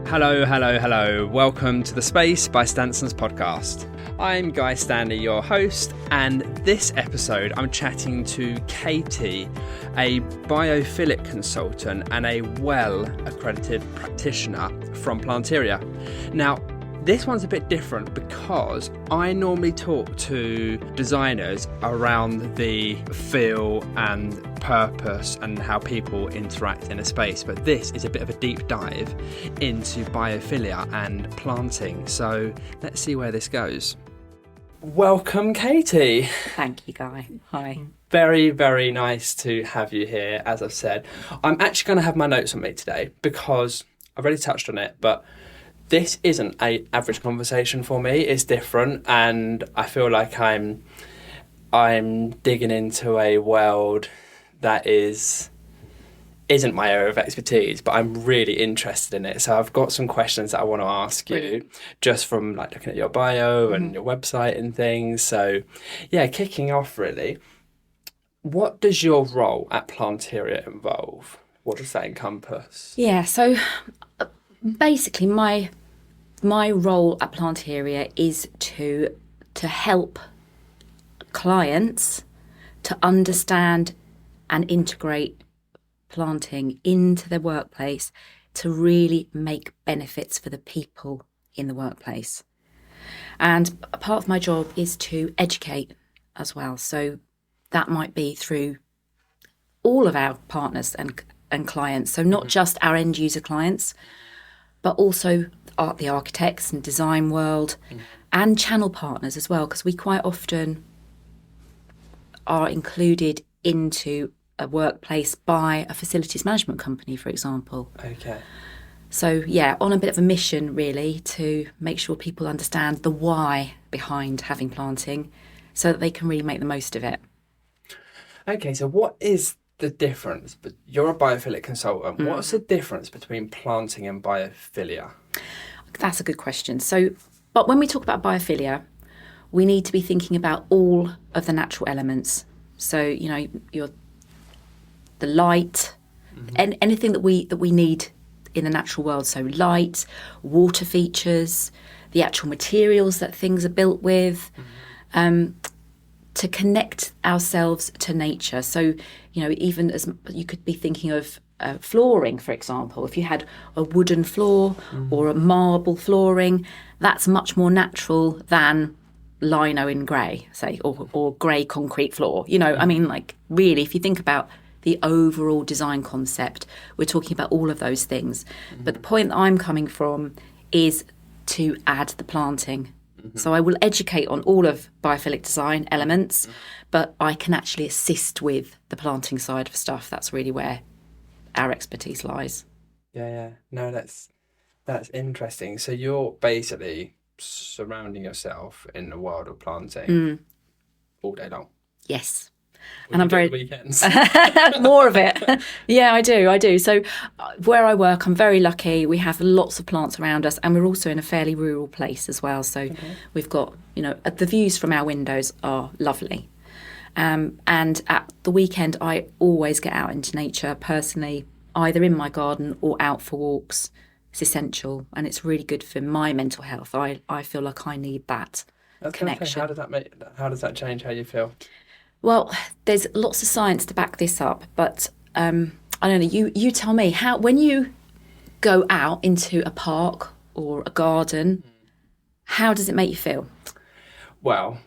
Hello, hello, hello. Welcome to The Space by Stanson's podcast. I'm Guy Stanley, your host, and this episode I'm chatting to Katie, a biophilic consultant and a well-accredited practitioner from Planteria. Now, this one's a bit different because I normally talk to designers around the feel and purpose and how people interact in a space, but this is a bit of a deep dive into biophilia and planting. So let's see where this goes. Welcome, Katie. Thank you, Guy. Hi. Very, very nice to have you here, as I've said. I'm actually going to have my notes on me today because I've already touched on it, but this isn't an average conversation for me. It's different, and I feel like I'm digging into a world that isn't my area of expertise, but I'm really interested in it. So I've got some questions that I want to ask you, just from like looking at your bio and your website and things. So yeah, kicking off really, what does your role at Planteria involve? What does that encompass? Yeah, so basically my role at Planteria is to help clients to understand and integrate planting into their workplace to really make benefits for the people in the workplace. And a part of my job is to educate as well. So that might be through all of our partners and clients. So not just our end user clients, but also the architects and design world and channel partners as well, because we quite often are included into a workplace by a facilities management company, for example. Okay. So yeah, on a bit of a mission really to make sure people understand the why behind having planting so that they can really make the most of it. Okay, so what is the difference? But you're a biophilic consultant. What's the difference between planting and biophilia? That's a good question. But when we talk about biophilia, we need to be thinking about all of the natural elements. So, you know, the light, and anything that we need in the natural world. So light, water features, the actual materials that things are built with, to connect ourselves to nature. So, you know, even as you could be thinking of flooring, for example, if you had a wooden floor or a marble flooring, that's much more natural than lino in grey, say, or grey concrete floor. You know, I mean, like really, if you think about the overall design concept, we're talking about all of those things. But the point that I'm coming from is to add the planting. So I will educate on all of biophilic design elements, but I can actually assist with the planting side of stuff. That's really where our expertise lies. Yeah. No, that's interesting. So you're basically surrounding yourself in the world of planting all day long. Yes. And I'm very weekends. More of it. Yeah, I do. So where I work, I'm very lucky. We have lots of plants around us, and we're also in a fairly rural place as well. So we've got, you know, the views from our windows are lovely. And at the weekend, I always get out into nature personally, either in my garden or out for walks. It's essential, and it's really good for my mental health. I feel like I need that connection. How does that change how you feel? Well, there's lots of science to back this up, but I don't know. You tell me, how when you go out into a park or a garden, how does it make you feel? Well,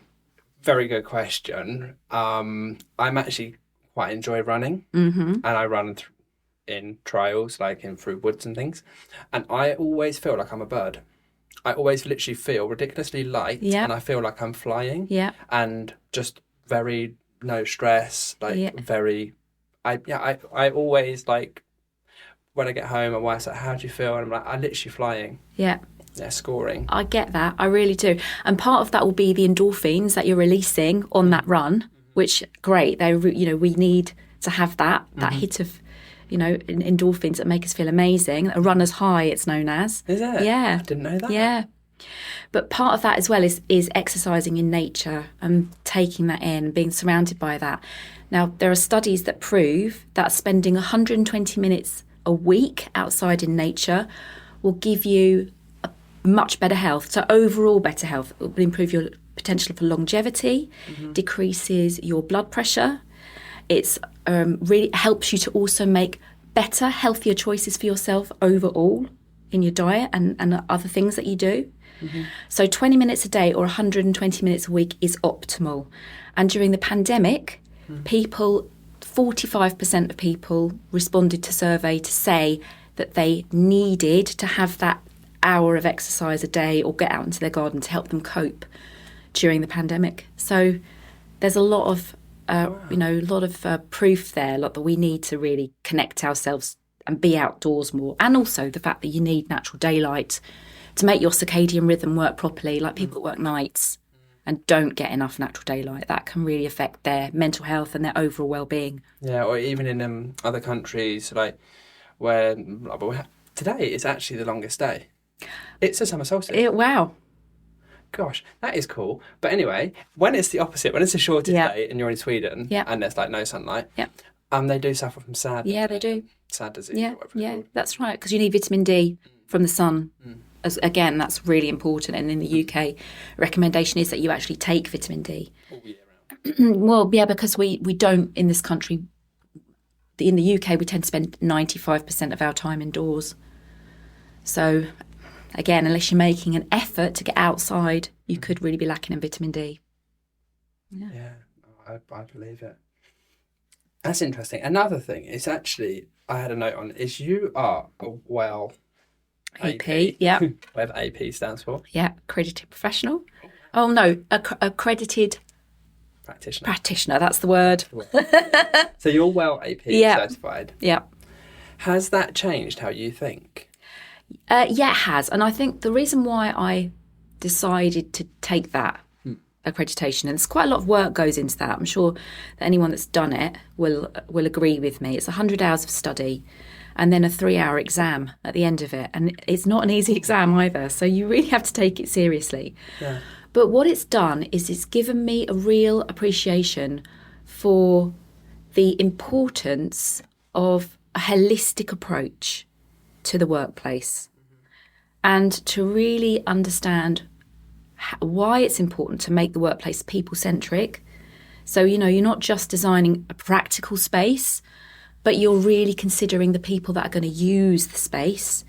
very good question. I'm actually quite enjoy running, and I run in trails, like through woods and things, and I always feel like I'm a bird. I always literally feel ridiculously light, and I feel like I'm flying, and just very no stress, very. I always like when I get home, my wife's like, "How do you feel?" And I'm like, "I'm literally flying." Yeah, scoring. I get that. I really do. And part of that will be the endorphins that you're releasing on that run, which great. They, you know, we need to have that hit of, you know, endorphins that make us feel amazing. A runner's high, it's known as. Is it? Yeah. I didn't know that. Yeah. But part of that as well is exercising in nature and taking that in, being surrounded by that. Now, there are studies that prove that spending 120 minutes a week outside in nature will give you a much better health. So overall better health. It will improve your potential for longevity, decreases your blood pressure. It's really helps you to also make better, healthier choices for yourself overall in your diet and other things that you do. So 20 minutes a day or 120 minutes a week is optimal. And during the pandemic, 45% of people responded to survey to say that they needed to have that hour of exercise a day or get out into their garden to help them cope during the pandemic. So there's a lot of proof there, that we need to really connect ourselves and be outdoors more. And also the fact that you need natural daylight to make your circadian rhythm work properly. Like people that work nights and don't get enough natural daylight, that can really affect their mental health and their overall well-being. Yeah, or even in other countries, like where today is actually the longest day. It's a summer solstice. Wow. Gosh, that is cool. But anyway, when it's the opposite, when it's the shortest day and you're in Sweden and there's like no sunlight, they do suffer from sad. Yeah, they do. Sad disease. Yeah, that's right. Because you need vitamin D from the sun. Again, that's really important. And in the UK, recommendation is that you actually take vitamin D. All year round. Well, yeah, because we don't in this country. In the UK, we tend to spend 95% of our time indoors. So, again, unless you're making an effort to get outside, you could really be lacking in vitamin D. Yeah, I believe it. That's interesting. Another thing is actually, I had a note on, is you are a well... AP, yeah. Whatever AP stands for. Yeah, accredited professional. Oh, no, accredited... Practitioner, that's the word. So you're well AP certified. Yeah. Has that changed how you think? Yeah, it has. And I think the reason why I decided to take that accreditation, and there's quite a lot of work goes into that. I'm sure that anyone that's done it will agree with me. It's 100 hours of study and then a 3-hour exam at the end of it. And it's not an easy exam either. So you really have to take it seriously. Yeah. But what it's done is it's given me a real appreciation for the importance of a holistic approach to the workplace and to really understand why it's important to make the workplace people-centric. So, you're not just designing a practical space, but you're really considering the people that are going to use the space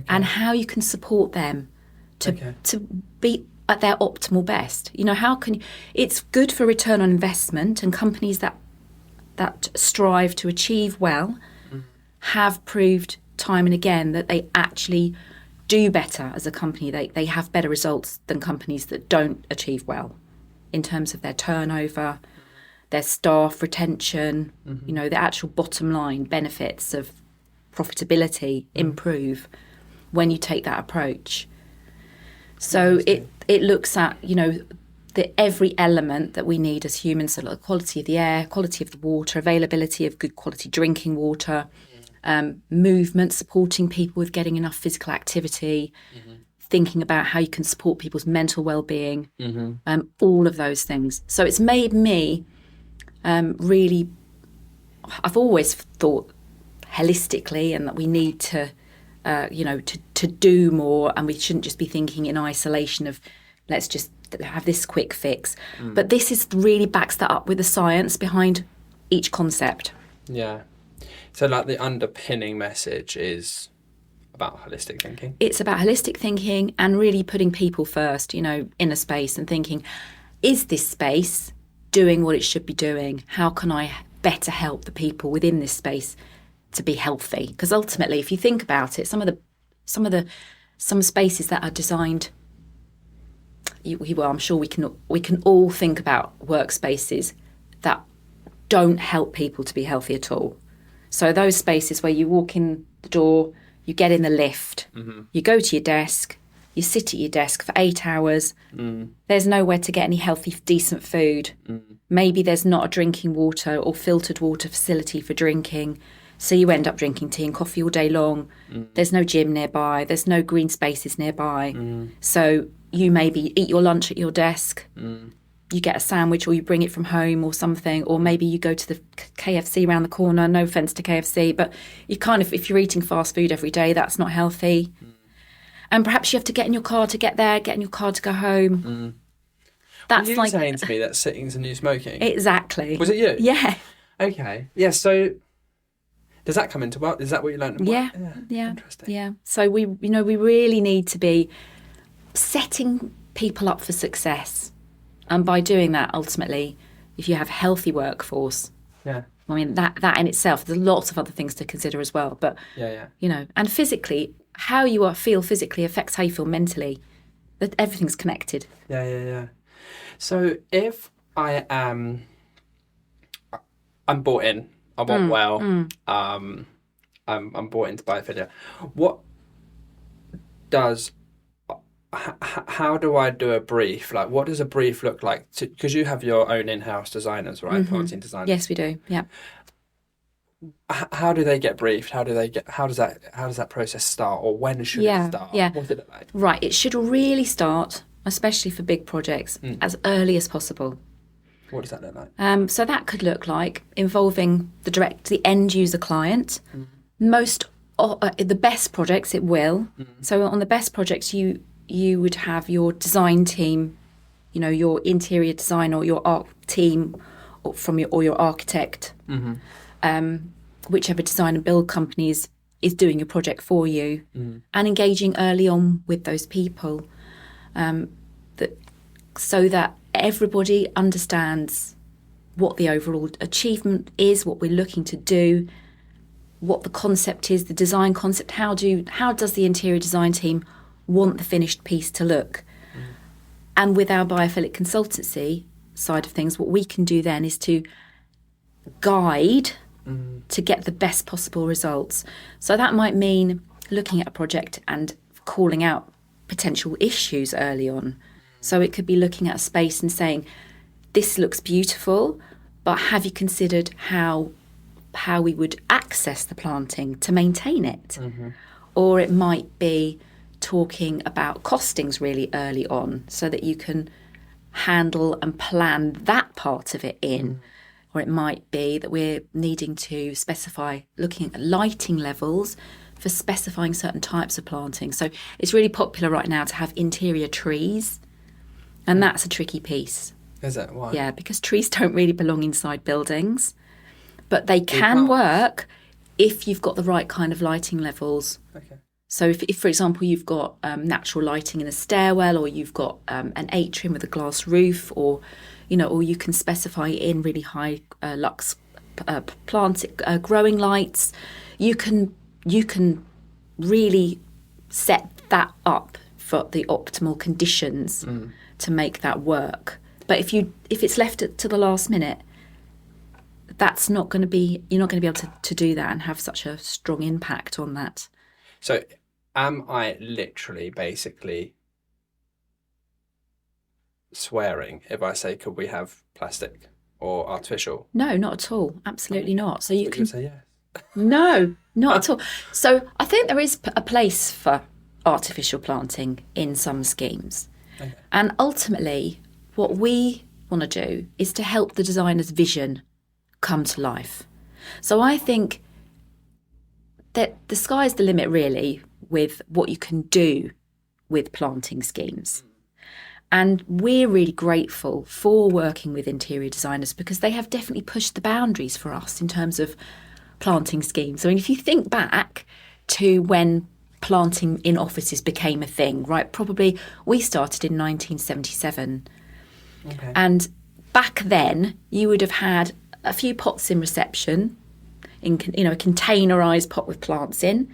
and how you can support them to be at their optimal best. It's good for return on investment, and companies that strive to achieve well have proved time and again that they actually do better as a company. They have better results than companies that don't achieve well in terms of their turnover, their staff retention, the actual bottom line benefits of profitability improve when you take that approach. So it looks at, every element that we need as humans, so like the quality of the air, quality of the water, availability of good quality drinking water, movement, supporting people with getting enough physical activity, thinking about how you can support people's mental well-being, all of those things. So it's made me really, I've always thought holistically, and that we need to, to do more, and we shouldn't just be thinking in isolation of let's just have this quick fix. But this really backs that up with the science behind each concept. Yeah. So like the underpinning message is about holistic thinking? It's about holistic thinking and really putting people first, in a space and thinking, is this space doing what it should be doing? How can I better help the people within this space to be healthy? Because ultimately, if you think about it, some spaces that are designed, I'm sure we can all think about workspaces that don't help people to be healthy at all. So those spaces where you walk in the door, you get in the lift, you go to your desk, you sit at your desk for 8 hours, there's nowhere to get any healthy, decent food. Maybe there's not a drinking water or filtered water facility for drinking, so you end up drinking tea and coffee all day long. There's no gym nearby, there's no green spaces nearby. So you maybe eat your lunch at your desk, you get a sandwich or you bring it from home or something, or maybe you go to the KFC around the corner. No offence to KFC, but you if you're eating fast food every day, that's not healthy. And perhaps you have to get in your car to get there, get in your car to go home. That's Were you saying to me that sitting's the new smoking? Exactly. Was it you? Yeah. Okay. Yeah, so does that come into work? Is that what you learned? Yeah. Interesting. Yeah. So we really need to be setting people up for success. And by doing that, ultimately, if you have a healthy workforce, yeah, I mean, that in itself, there's lots of other things to consider as well. But, and physically, how you feel physically affects how you feel mentally. That everything's connected. Yeah. So if I'm bought in, I want I'm bought into biophilia. How do I do a brief? Like, what does a brief look like? Because you have your own in-house designers, right? Planting designers. Yes, we do. Yeah. How do they get briefed? How does that process start, or when should it start? Yeah. What does it look like? Right. It should really start, especially for big projects, as early as possible. What does that look like? So that could look like involving the end user client. The best projects it will. So on the best projects, you would have your design team, your interior design or your art team, or your architect, whichever design and build company is doing your project for you, and engaging early on with those people, so that everybody understands what the overall achievement is, what we're looking to do, what the concept is, the design concept. How does the interior design team want the finished piece to look? And with our biophilic consultancy side of things, what we can do then is to guide to get the best possible results. So that might mean looking at a project and calling out potential issues early on. So it could be looking at a space and saying, this looks beautiful, but have you considered how we would access the planting to maintain it? Or it might be talking about costings really early on, so that you can handle and plan that part of it in. Or it might be that we're needing to looking at lighting levels for specifying certain types of planting. So it's really popular right now to have interior trees, and that's a tricky piece. Is it? Why? Yeah, because trees don't really belong inside buildings, but they can work if you've got the right kind of lighting levels. Okay. So if for example, you've got natural lighting in a stairwell, or you've got an atrium with a glass roof, or you can specify in really high lux plant growing lights, you can really set that up for the optimal conditions to make that work. But if it's left to the last minute, you're not going to be able to do that and have such a strong impact on that. So am I literally basically swearing if I say, could we have plastic or artificial? No, not at all. Absolutely not. So you can say yes. No, not at all. So I think there is a place for artificial planting in some schemes. Okay. And ultimately, what we want to do is to help the designer's vision come to life. So I think that the sky's the limit, really, with what you can do with planting schemes. And we're really grateful for working with interior designers, because they have definitely pushed the boundaries for us in terms of planting schemes. I mean, if you think back to when planting in offices became a thing, right? Probably we started in 1977. Okay. And back then you would have had a few pots in reception, a containerised pot with plants in,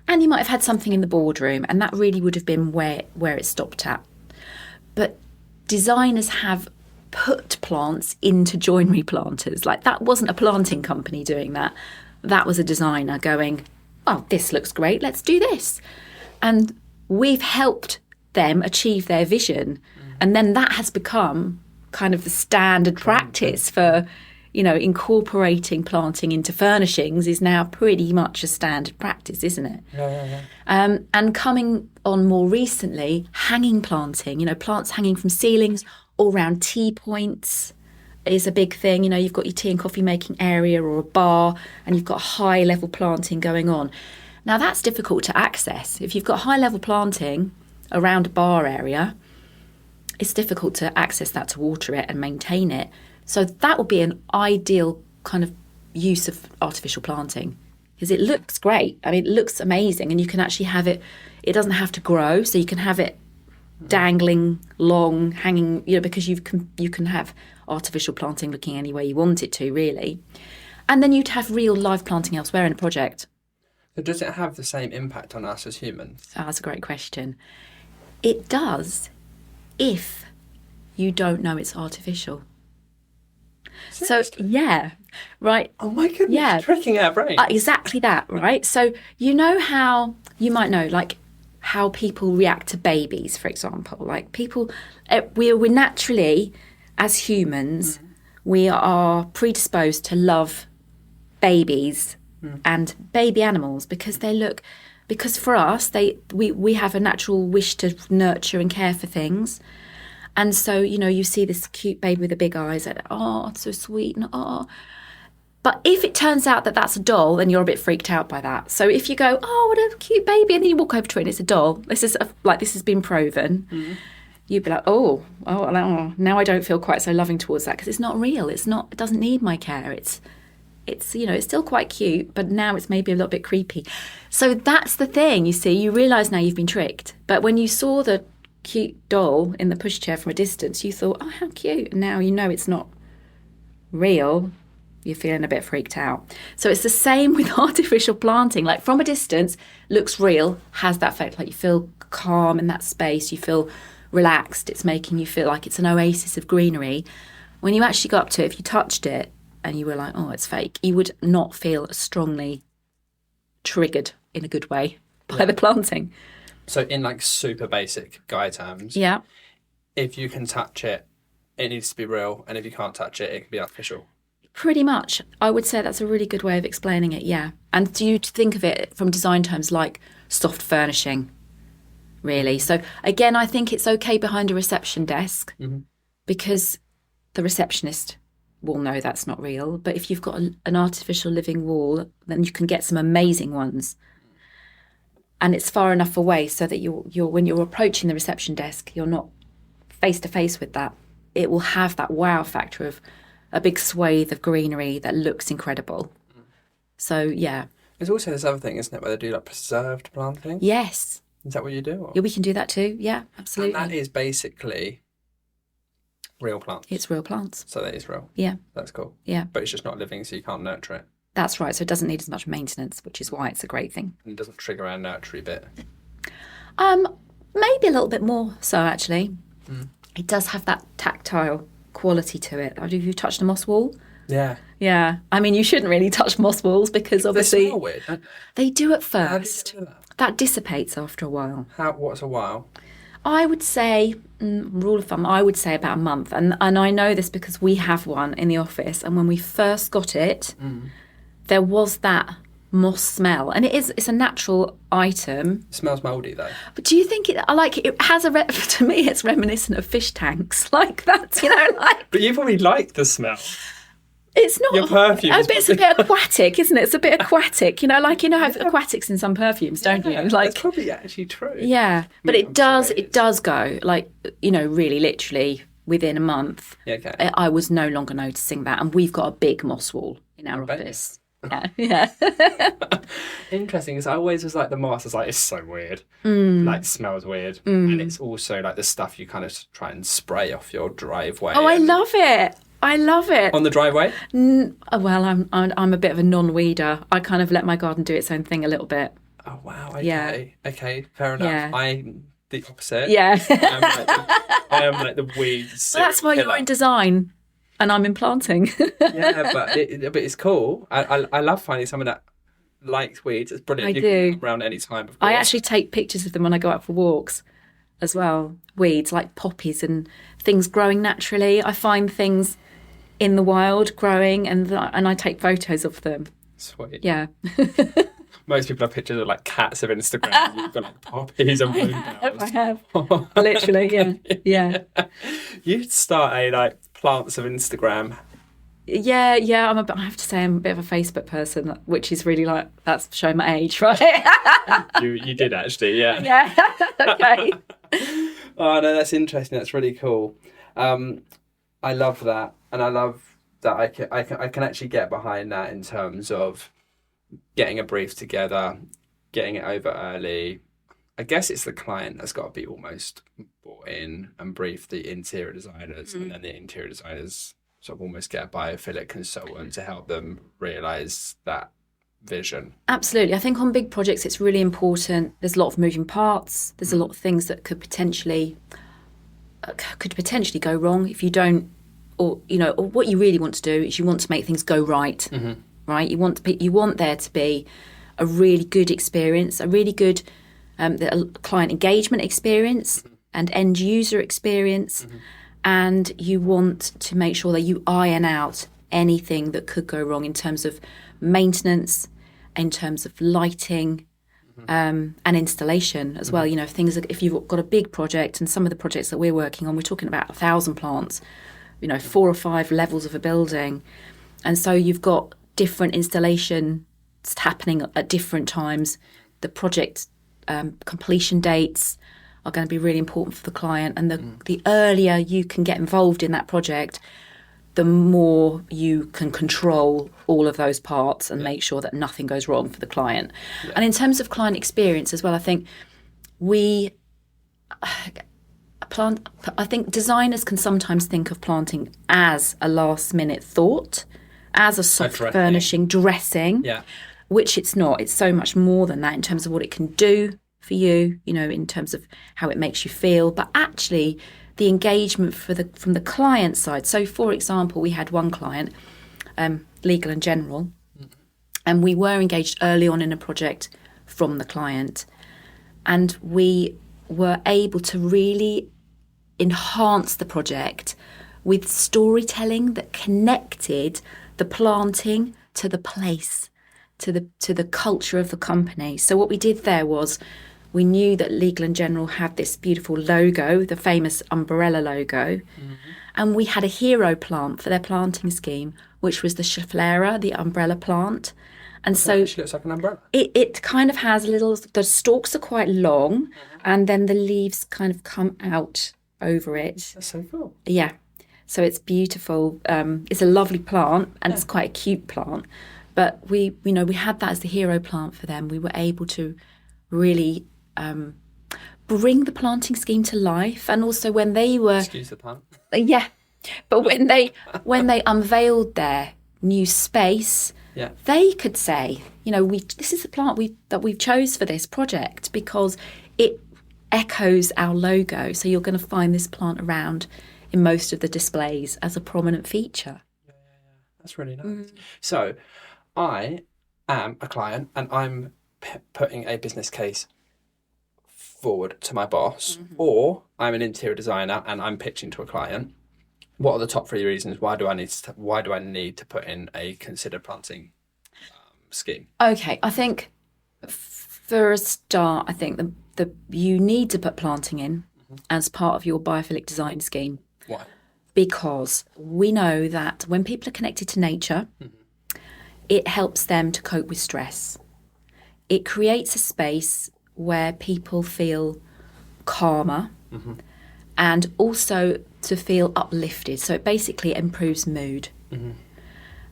and you might have had something in the boardroom, and that really would have been where it stopped at. But designers have put plants into joinery planters. Like, that wasn't a planting company doing that. That was a designer going, oh, this looks great, let's do this. And we've helped them achieve their vision. And then that has become kind of the standard practice for, incorporating planting into furnishings is now pretty much a standard practice, isn't it? Yeah. And coming on more recently, hanging planting, plants hanging from ceilings all around tea points is a big thing. You've got your tea and coffee making area or a bar, and you've got high level planting going on. Now that's difficult to access. If you've got high level planting around a bar area, it's difficult to access that, to water it and maintain it. So that would be an ideal kind of use of artificial planting, because it looks great. I mean, it looks amazing, and you can actually have it, it doesn't have to grow, so you can have it dangling long, hanging, because you can have artificial planting looking any way you want it to, really. And then you'd have real live planting elsewhere in a project. So does it have the same impact on us as humans? Oh, that's a great question. It does, if you don't know it's artificial. Seriously? So, yeah, right. Oh my goodness, yeah. tricking our brains. Exactly that, right? So you know how, you might know, like, how people react to babies, for example. Like, people, we're naturally, as humans, we are predisposed to love babies and baby animals because for us, we have a natural wish to nurture and care for things. And so, you see this cute baby with the big eyes, and oh, it's so sweet, and oh. But if it turns out that that's a doll, then you're a bit freaked out by that. So if you go, oh, what a cute baby, and then you walk over to it and it's a doll, this has been proven, you'd be like, oh, now I don't feel quite so loving towards that, because it's not real. It doesn't need my care. It's still quite cute, but now it's maybe a little bit creepy. So that's the thing, you see. You realise now you've been tricked. But when you saw the cute doll in the pushchair from a distance, you thought, oh, how cute. And now you know it's not real. You're feeling a bit freaked out. So it's the same with artificial planting. Like, from a distance, looks real, has that effect. Like, you feel calm in that space. You feel relaxed. It's making you feel like it's an oasis of greenery. When you actually got up to it, if you touched it and you were like, oh, it's fake, you would not feel as strongly triggered in a good way by the planting. So in like super basic guy terms, yeah, if you can touch it, it needs to be real. And if you can't touch it, it can be artificial. Pretty much. I would say that's a really good way of explaining it, yeah. And do you think of it from design terms like soft furnishing, really? So again, I think it's okay behind a reception desk because the receptionist will know that's not real. But if you've got an artificial living wall, then you can get some amazing ones. And it's far enough away so that you're when you're approaching the reception desk, you're not face to face with that. It will have that wow factor of a big swathe of greenery that looks incredible. So, yeah. There's also this other thing, isn't it, where they do like preserved planting? Yes. Is that what you do? Or? Yeah, we can do that too. Yeah, absolutely. And that is basically real plants. It's real plants. So that is real. Yeah. That's cool. Yeah. But it's just not living, so you can't nurture it. That's right. So it doesn't need as much maintenance, which is why it's a great thing. And it doesn't trigger our nurtury bit. Maybe a little bit more so, actually. It does have that tactile quality to it. Have you touched a moss wall? Yeah. Yeah. I mean, you shouldn't really touch moss walls because obviously... They smell weird. They do at first. How do you do that? That dissipates after a while. What's a while? I would say, rule of thumb, I would say about a month. And I know this because we have one in the office. And when we first got it, there was that moss smell. And it's a natural item. It smells mouldy, though. But do you think it has to me, it's reminiscent of fish tanks. Like that, like... But you probably like the smell. It's not... Your perfume. It's a bit aquatic, isn't it? It's a bit aquatic. Have aquatics in some perfumes, don't you? Like, that's probably actually true. Yeah. But it does go, like, really, literally, within a month. Yeah, okay. I was no longer noticing that. And we've got a big moss wall in our office. Yeah. Interesting, because I always was like, the moss is like, it's so weird. Like, smells weird. And it's also like the stuff you kind of try and spray off your driveway. Oh, I love it. I love it. On the driveway? Well, I'm a bit of a non-weeder. I kind of let my garden do its own thing a little bit. Oh, wow. Okay. Yeah. Okay, fair enough. Yeah. I'm the opposite. Yeah. I am like the weeds. Well, that's why you're in design and I'm in planting. Yeah, but it's cool. I love finding someone that likes weeds. It's brilliant. I do. Can come around any time, of course. I actually take pictures of them when I go out for walks as well. Weeds, like poppies and things growing naturally. I find things in the wild growing and I take photos of them. Sweet. Yeah. Most people have pictures of like cats of Instagram. You've got like poppies and bluebells. I have. Literally, yeah. Yeah. You'd start a like plants of Instagram Yeah, I have to say I'm a bit of a Facebook person, which is really like, that's showing my age, right? You did actually, yeah. Yeah. Okay. Oh no, that's interesting. That's really cool. I love that, and I love that I can actually get behind that in terms of getting a brief together, getting it over early. I guess it's the client that's got to be almost brought in and brief the interior designers, and then the interior designers sort of almost get a biophilic consultant to help them realise that vision. Absolutely. I think on big projects, it's really important. There's a lot of moving parts. There's a lot of things that could potentially go wrong if you don't, or what you really want to do is you want to make things go right. Right. You want there to be a really good experience, a really good client engagement experience and end user experience. And you want to make sure that you iron out anything that could go wrong in terms of maintenance, in terms of lighting, and installation as well. If you've got a big project, and some of the projects that we're working on, we're talking about 1,000 plants, 4 or 5 levels of a building. And so you've got different installations happening at different times. The project completion dates are going to be really important for the client. And the earlier you can get involved in that project, the more you can control all of those parts and make sure that nothing goes wrong for the client. Yeah. And in terms of client experience as well, I think designers can sometimes think of planting as a last minute thought, as a soft furnishing, dressing, which it's not. It's so much more than that in terms of what it can do for you, in terms of how it makes you feel, but actually the engagement from the client side. So, for example, we had one client, Legal and General, and we were engaged early on in a project from the client, and we were able to really enhance the project with storytelling that connected the planting to the place, to the culture of the company. So what we did there was, we knew that Legal and General had this beautiful logo, the famous umbrella logo, and we had a hero plant for their planting scheme, which was the Chevalier, the umbrella plant. And so it looks like an umbrella. It kind of has the stalks are quite long, and then the leaves kind of come out over it. That's so cool. Yeah. So it's beautiful. It's a lovely plant, and it's quite a cute plant. But we had that as the hero plant for them. We were able to really bring the planting scheme to life, and also when they were, excuse the pun, but when they unveiled their new space, they could say, this is the plant that we've chose for this project because it echoes our logo. So you're going to find this plant around in most of the displays as a prominent feature. That's really nice. So I am a client, and I'm putting a business case forward to my boss, or I'm an interior designer and I'm pitching to a client. What are the top 3 reasons why do I need to put in a considered planting scheme? Okay, I think for a start, I think you need to put planting in as part of your biophilic design scheme. Why? Because we know that when people are connected to nature, it helps them to cope with stress. It creates a space where people feel calmer and also to feel uplifted. So it basically improves mood.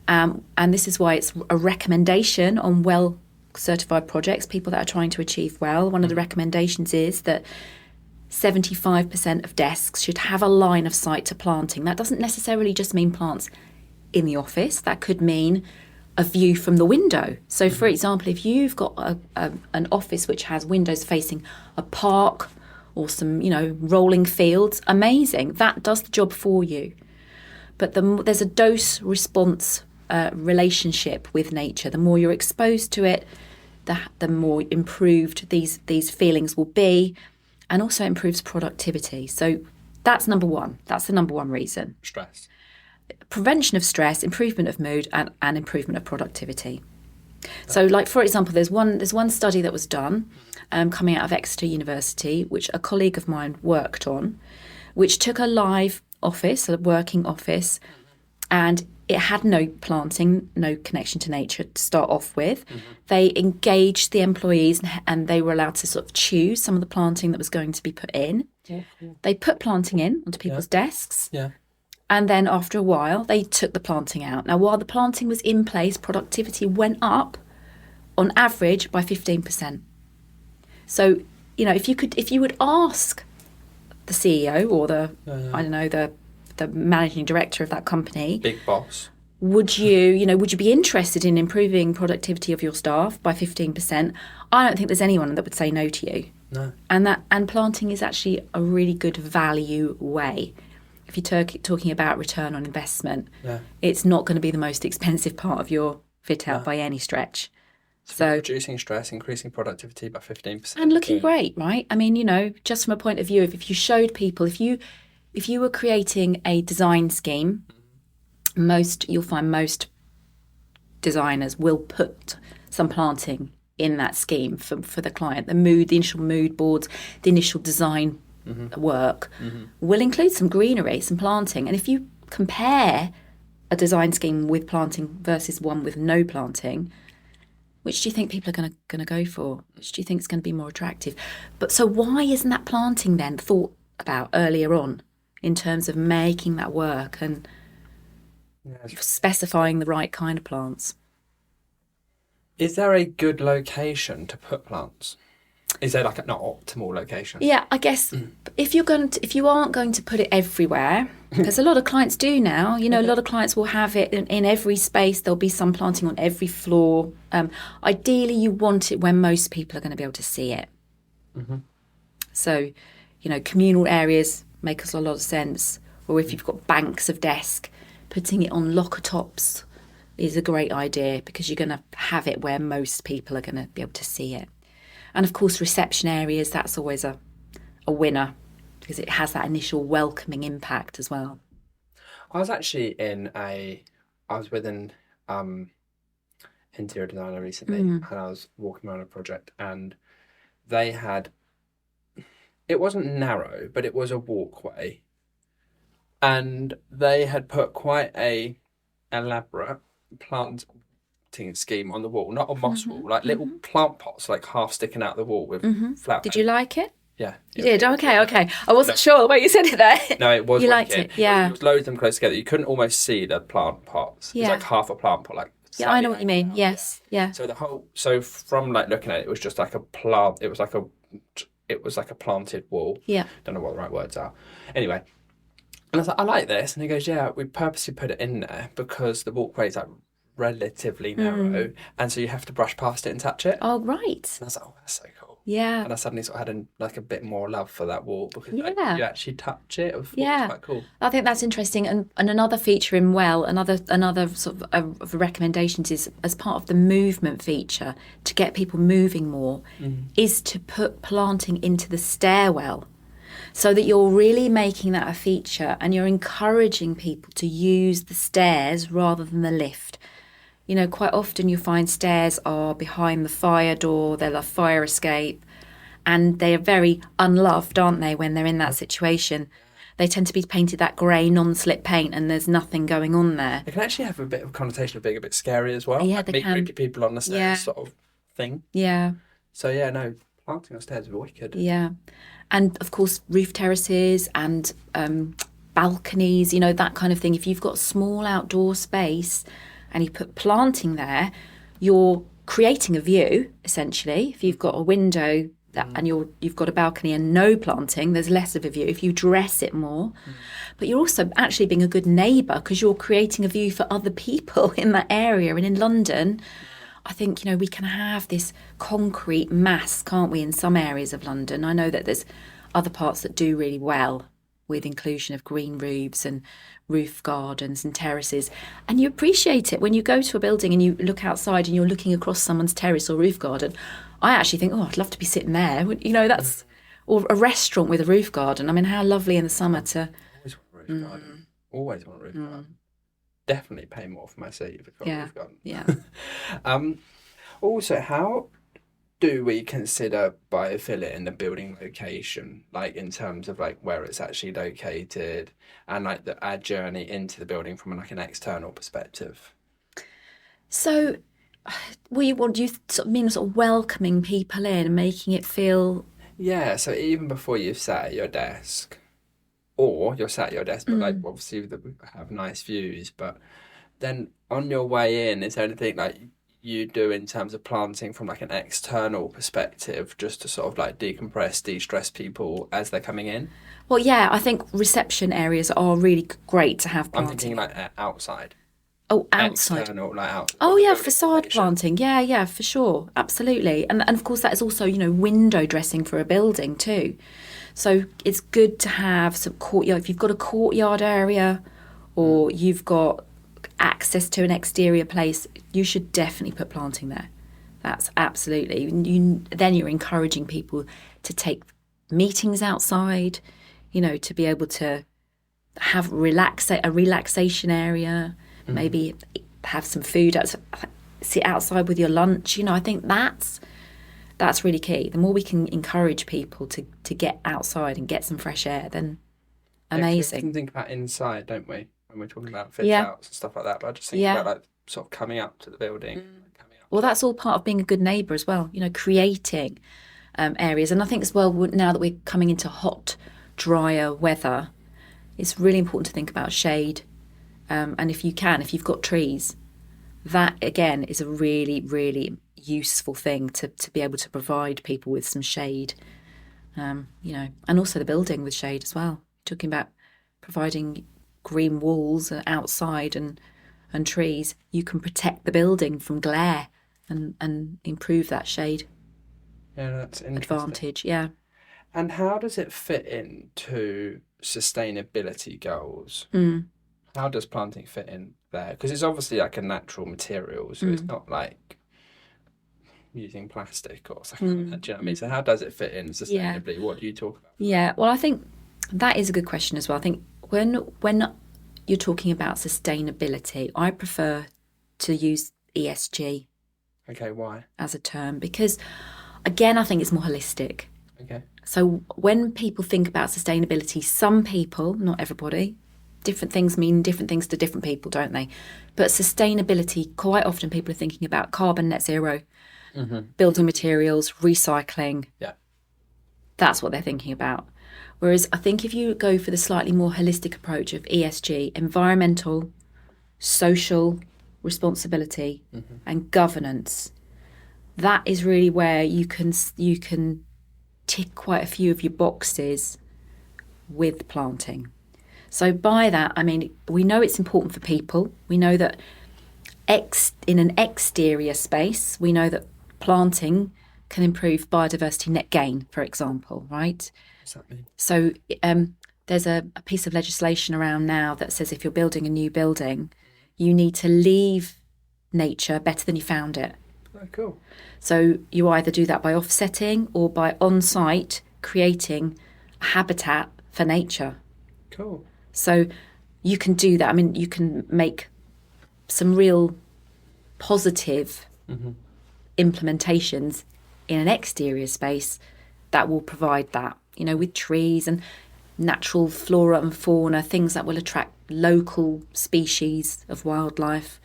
And this is why it's a recommendation on well-certified projects, people that are trying to achieve well. One of the recommendations is that 75% of desks should have a line of sight to planting. That doesn't necessarily just mean plants in the office. That could mean a view from the window. So, for example, if you've got an office which has windows facing a park or some, rolling fields, amazing. That does the job for you. But there's a dose-response relationship with nature. The more you're exposed to it, the more improved these feelings will be, and also improves productivity. So that's number one. That's the number one reason. Stress. Prevention of stress, improvement of mood, and improvement of productivity. So, like, for example, there's one study that was done coming out of Exeter University, which a colleague of mine worked on, which took a live office, a working office, and it had no planting, no connection to nature to start off with. They engaged the employees and they were allowed to sort of choose some of the planting that was going to be put in. They put planting in onto people's desks. And then after a while, they took the planting out. Now, while the planting was in place, productivity went up on average by 15%. So, you know, if you would ask the CEO or I don't know, the managing director of that company, big boss, would you be interested in improving productivity of your staff by 15%? I don't think there's anyone that would say no to you. No. And planting is actually a really good value way. If you're talking about return on investment, it's not going to be the most expensive part of your fit out by any stretch. So reducing stress, increasing productivity by 15%. And looking great, right? I mean, you know, just from a point of view, if you showed people, if you were creating a design scheme, you'll find most designers will put some planting in that scheme for the client. The initial mood boards, the initial design work will include some greenery, some planting. And if you compare a design scheme with planting versus one with no planting, which do you think people are going to go for? Which do you think is going to be more attractive? But so why isn't that planting then thought about earlier on in terms of making that work and specifying the right kind of plants? Is there a good location to put plants? Is there like an optimal location? Yeah, I guess if you aren't going to put it everywhere, because a lot of clients do now, you know, a lot of clients will have it in every space. There'll be some planting on every floor. Ideally, you want it where most people are going to be able to see it. So, you know, communal areas make us a lot of sense. Or if you've got banks of desk, putting it on locker tops is a great idea because you're going to have it where most people are going to be able to see it. And of course, reception areas, that's always a winner because it has that initial welcoming impact as well. I was actually with an interior designer recently and I was walking around a project and they had, it wasn't narrow, but it was a walkway. And they had put quite a elaborate planting scheme on the wall, not a moss wall, like little plant pots, like half sticking out the wall with flower. Did you like it? Yeah. You did? Okay. I wasn't sure the way you said it there. No, it was. You liked it, yeah. It was loads of them close together. You couldn't almost see the plant pots. Yeah. It was like half a plant pot, like. Yeah, I know what you mean. Out. Yes. Yeah. So from like looking at it, it was just like a plant. It was like a planted wall. Yeah. Don't know what the right words are. Anyway. And I was like, I like this. And he goes, yeah, we purposely put it in there because the walkway is like relatively narrow. And so you have to brush past it and touch it. Oh, right. And I was like, oh, that's so cool. Yeah. And I suddenly sort of had a bit more love for that wall because you actually touch it. It was quite cool. I think that's interesting. And another feature in another sort of recommendations is as part of the movement feature to get people moving more is to put planting into the stairwell. So that you're really making that a feature and you're encouraging people to use the stairs rather than the lift. You know, quite often you find stairs are behind the fire door, they're a fire escape, and they are very unloved, aren't they, when they're in that situation? They tend to be painted that grey non-slip paint and there's nothing going on there. They can actually have a bit of a connotation of being a bit scary as well. Yeah, like they can. Creepy people on the stairs sort of thing. Yeah. So, yeah, no, planting on stairs is wicked. Yeah. And, of course, roof terraces and balconies, you know, that kind of thing. If you've got small outdoor space and you put planting there, you're creating a view, essentially. If you've got a window and you've got a balcony and no planting, there's less of a view. If you dress it more. But you're also actually being a good neighbour because you're creating a view for other people in that area. And in London, I think, you know, we can have this concrete mass, can't we, in some areas of London. I know that there's other parts that do really well with inclusion of green roofs and roof gardens and terraces. And you appreciate it when you go to a building and you look outside and you're looking across someone's terrace or roof garden. I actually think, oh, I'd love to be sitting there. You know, that's... Or a restaurant with a roof garden. I mean, how lovely in the summer to... Always want a roof garden. Always want a roof garden. Definitely pay more for my seat if it's got a roof garden. Yeah. Also, how do we consider biophilia in the building location, like in terms of like where it's actually located and like our journey into the building from like an external perspective? So, do you sort of mean sort of welcoming people in and making it feel? Yeah, so even before you've sat at your desk, or you're sat at your desk, but like obviously we have nice views, but then on your way in, is there anything like you do in terms of planting from like an external perspective, just to sort of like decompress, de-stress people as they're coming in? Well, yeah, I think reception areas are really great to have I'm planting. thinking like outside. Oh, outside. External, like out. Oh, of the yeah, building facade location. planting. Yeah, for sure. Absolutely. And of course, that is also, window dressing for a building too. So it's good to have some courtyard. If you've got a courtyard area or you've got access to an exterior place, you should definitely put planting there. That's absolutely. Then you're encouraging people to take meetings outside, to be able to have a relaxation area, maybe have some food, sit outside with your lunch. I think that's really key. The more we can encourage people to get outside and get some fresh air, then amazing. We can think about inside, don't we? When we're talking about fit Yeah. outs and stuff like that. But I just think about like sort of coming up to the building. Coming up Well, that's all part of being a good neighbour as well, creating areas. And I think as well, now that we're coming into hot, drier weather, it's really important to think about shade. And if you've got trees, that again is a really, really useful thing to be able to provide people with some shade, and also the building with shade as well. Talking about providing green walls outside and trees, you can protect the building from glare and improve that shade that's interesting. advantage. Yeah. And how does it fit into sustainability goals? How does planting fit in there? Because it's obviously like a natural material, so it's not like using plastic or something like that. Do you know what I mean? So how does it fit in sustainably? What do you talk about? Yeah, well, I think that is a good question as well. I think when you're talking about sustainability, I prefer to use ESG. Okay, why? As a term, because again, I think it's more holistic. Okay. So when people think about sustainability, some people, not everybody, different things mean different things to different people, don't they? But sustainability, quite often people are thinking about carbon net zero, building materials, recycling. Yeah. That's what they're thinking about. Whereas I think if you go for the slightly more holistic approach of ESG, environmental, social responsibility and governance, that is really where you can tick quite a few of your boxes with planting. So by that, I mean, we know it's important for people. We know that in an exterior space, we know that planting can improve biodiversity net gain, for example, right? What's that mean? So there's a piece of legislation around now that says if you're building a new building, you need to leave nature better than you found it. Oh, cool. So you either do that by offsetting or by on-site creating a habitat for nature. Cool. So you can do that. I mean, you can make some real positive implementations in an exterior space that will provide that, with trees and natural flora and fauna, things that will attract local species of wildlife.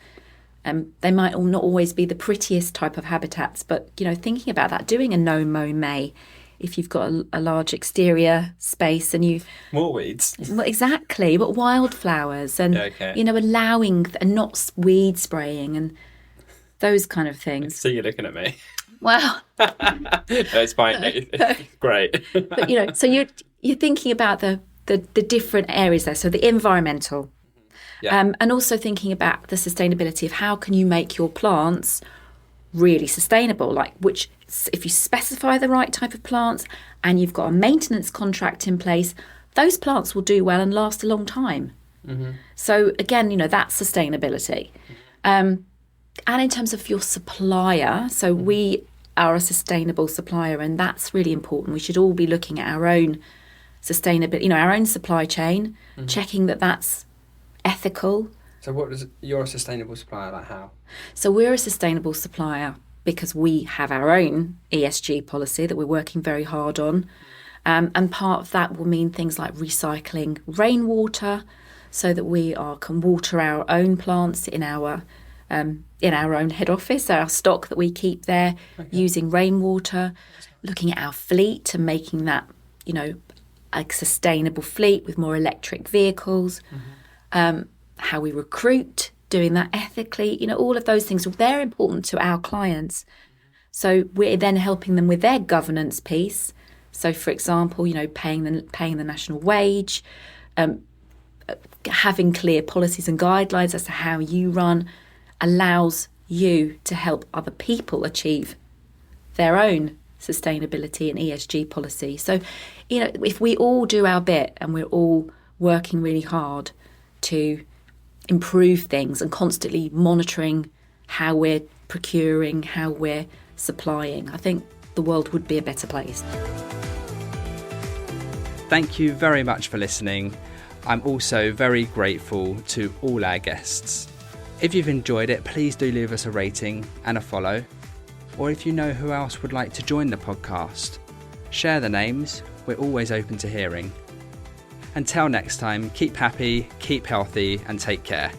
They might not always be the prettiest type of habitats, but, thinking about that, doing a no-mow May, if you've got a large exterior space and you... More weeds. Well, exactly, but wildflowers and, allowing and not weed spraying and those kind of things. So you're looking at me. Well... No, it's fine. It's great. But, so you're thinking about the different areas there. So the environmental... Yeah. And also thinking about the sustainability of how can you make your plants really sustainable, which if you specify the right type of plants and you've got a maintenance contract in place, those plants will do well and last a long time. So again, that's sustainability. And in terms of your supplier, so we are a sustainable supplier, and that's really important. We should all be looking at our own sustainability, our own supply chain, checking that that's ethical. So you're a sustainable supplier, like how? So we're a sustainable supplier because we have our own ESG policy that we're working very hard on. And part of that will mean things like recycling rainwater so that we can water our own plants in our own head office, our stock that we keep there, using rainwater, looking at our fleet and making that, a sustainable fleet with more electric vehicles, how we recruit, doing that ethically, all of those things, they're important to our clients. So we're then helping them with their governance piece. So, for example, paying the national wage, having clear policies and guidelines as to how you run allows you to help other people achieve their own sustainability and ESG policy. So, if we all do our bit and we're all working really hard to improve things and constantly monitoring how we're procuring, how we're supplying, I think the world would be a better place. Thank you very much for listening. I'm also very grateful to all our guests. If you've enjoyed it, please do leave us a rating and a follow. Or if you know who else would like to join the podcast, share the names. We're always open to hearing. Until next time, keep happy, keep healthy, and take care.